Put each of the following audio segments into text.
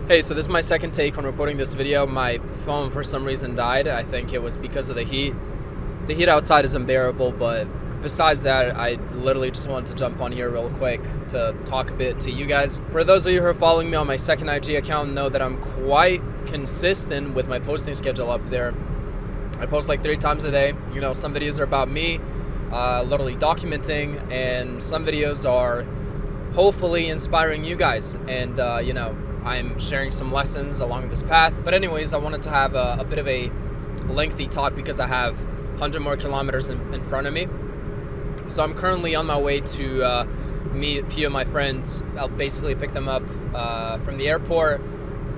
Hey, so this is my second take on recording this video. My phone for some reason died. I think it was because of the heat. The heat outside is unbearable, but besides that, I literally just wanted to jump on here real quick to talk a bit to you guys. For those of you who are following me on my second IG account, know that I'm quite consistent with my posting schedule up there. I post like 3 times a day. You know, some videos are about me, literally documenting, and some videos are hopefully inspiring you guys. And, you know, I'm sharing some lessons along this path. But anyways, I wanted to have a bit of a lengthy talk because I have 100 more kilometers in front of me. So I'm currently on my way to meet a few of my friends. I'll basically pick them up from the airport.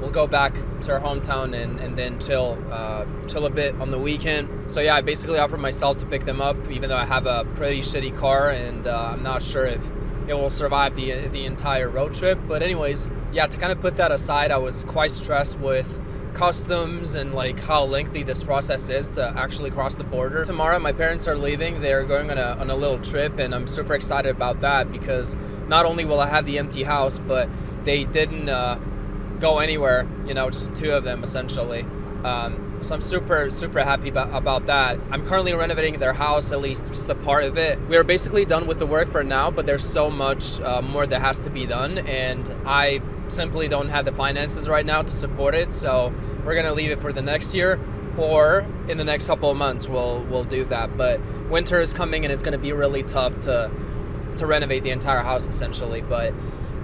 We'll go back to our hometown and then chill a bit on the weekend. So yeah, I basically offered myself to pick them up, even though I have a pretty shitty car and I'm not sure if it will survive the entire road trip. But anyways, yeah, to kind of put that aside, I was quite stressed with customs and like how lengthy this process is to actually cross the border. Tomorrow my parents are leaving. They're going on a little trip, and I'm super excited about that because not only will I have the empty house, but they didn't go anywhere, you know, just 2 of them essentially. So I'm super happy about that. I'm currently renovating their house, at least just a part of it. We are basically done with the work for now, but there's so much more that has to be done, and I simply don't have the finances right now to support it. So we're gonna leave it for the next year, or in the next couple of months we'll do that. But winter is coming, and it's gonna be really tough to renovate the entire house essentially. But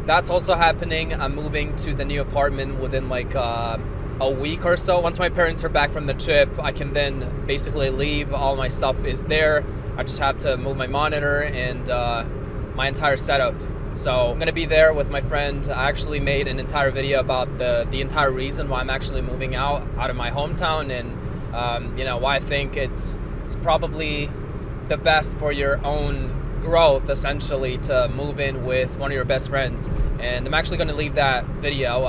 that's also happening. I'm moving to the new apartment within like a week or so. Once my parents are back from the trip, I can then basically leave. All my stuff is there. I just have to move my monitor and my entire setup. So I'm gonna be there with my friend. I actually made an entire video about the entire reason why I'm actually moving out of my hometown, and you know, why I think it's probably the best for your own growth essentially to move in with one of your best friends. And I'm actually going to leave that video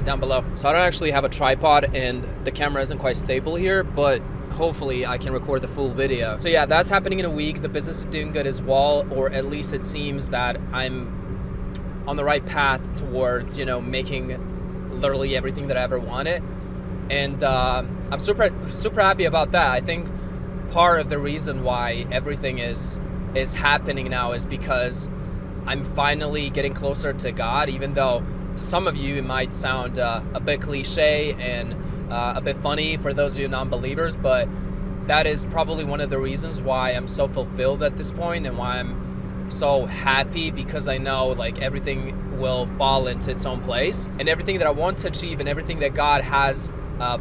down below. So I don't actually have a tripod and the camera isn't quite stable here, but hopefully I can record the full video. So yeah, that's happening in a week. The business is doing good as well, or at least it seems that I'm on the right path towards, you know, making literally everything that I ever wanted. And I'm super happy about that. I think part of the reason why everything is happening now is because I'm finally getting closer to God, even though to some of you it might sound a bit cliche and a bit funny for those of you non-believers, but that is probably one of the reasons why I'm so fulfilled at this point and why I'm so happy, because I know like everything will fall into its own place and everything that I want to achieve and everything that God has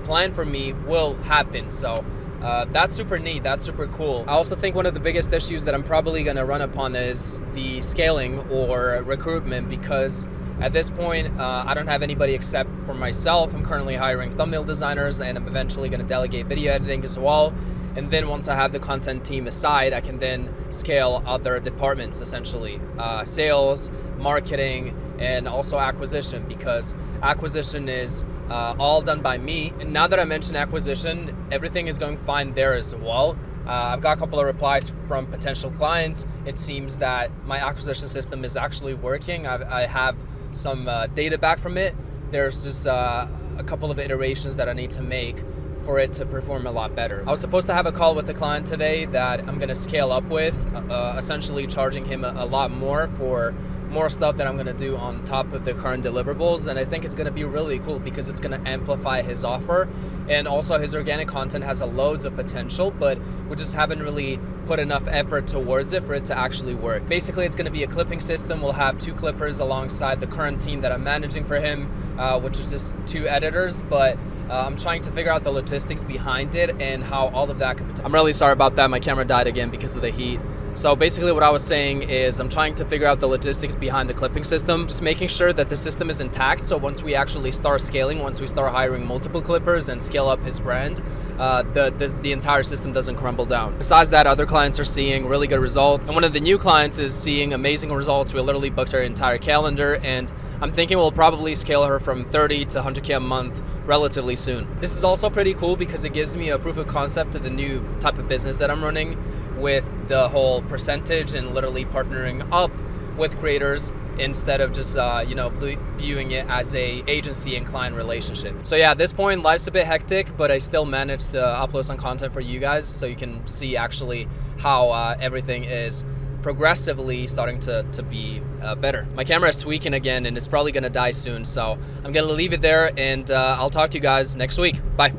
planned for me will happen. So that's super neat. That's super cool. I also think one of the biggest issues that I'm probably going to run upon is the scaling or recruitment, because at this point, I don't have anybody except for myself. I'm currently hiring thumbnail designers, and I'm eventually going to delegate video editing as well. And then once I have the content team aside, I can then scale other departments, essentially sales, marketing, and also acquisition, because acquisition is all done by me. And now that I mentioned acquisition, everything is going fine there as well. I've got a couple of replies from potential clients. It seems that my acquisition system is actually working. I have some data back from it. There's just a couple of iterations that I need to make for it to perform a lot better. I was supposed to have a call with a client today that I'm gonna scale up with, essentially charging him a lot more for more stuff that I'm gonna do on top of the current deliverables. And I think it's gonna be really cool because it's gonna amplify his offer, and also his organic content has loads of potential, but we just haven't really put enough effort towards it for it to actually work. Basically, it's gonna be a clipping system. We'll have 2 clippers alongside the current team that I'm managing for him, which is just 2 editors, but I'm trying to figure out the logistics behind it and how all of that could. I'm really sorry about that. My camera died again because of the heat. So basically what I was saying is I'm trying to figure out the logistics behind the clipping system, just making sure that the system is intact. So once we actually start scaling, once we start hiring multiple clippers and scale up his brand, the entire system doesn't crumble down. Besides that, other clients are seeing really good results. And one of the new clients is seeing amazing results. We literally booked her entire calendar, and I'm thinking we'll probably scale her from 30 to 100K a month relatively soon. This is also pretty cool because it gives me a proof of concept of the new type of business that I'm running, with the whole percentage and literally partnering up with creators instead of just viewing it as a agency and client relationship. So yeah, at this point life's a bit hectic, but I still managed to upload some content for you guys so you can see actually how everything is progressively starting to be better. My camera is tweaking again and it's probably gonna die soon, so I'm gonna leave it there, and I'll talk to you guys next week. Bye.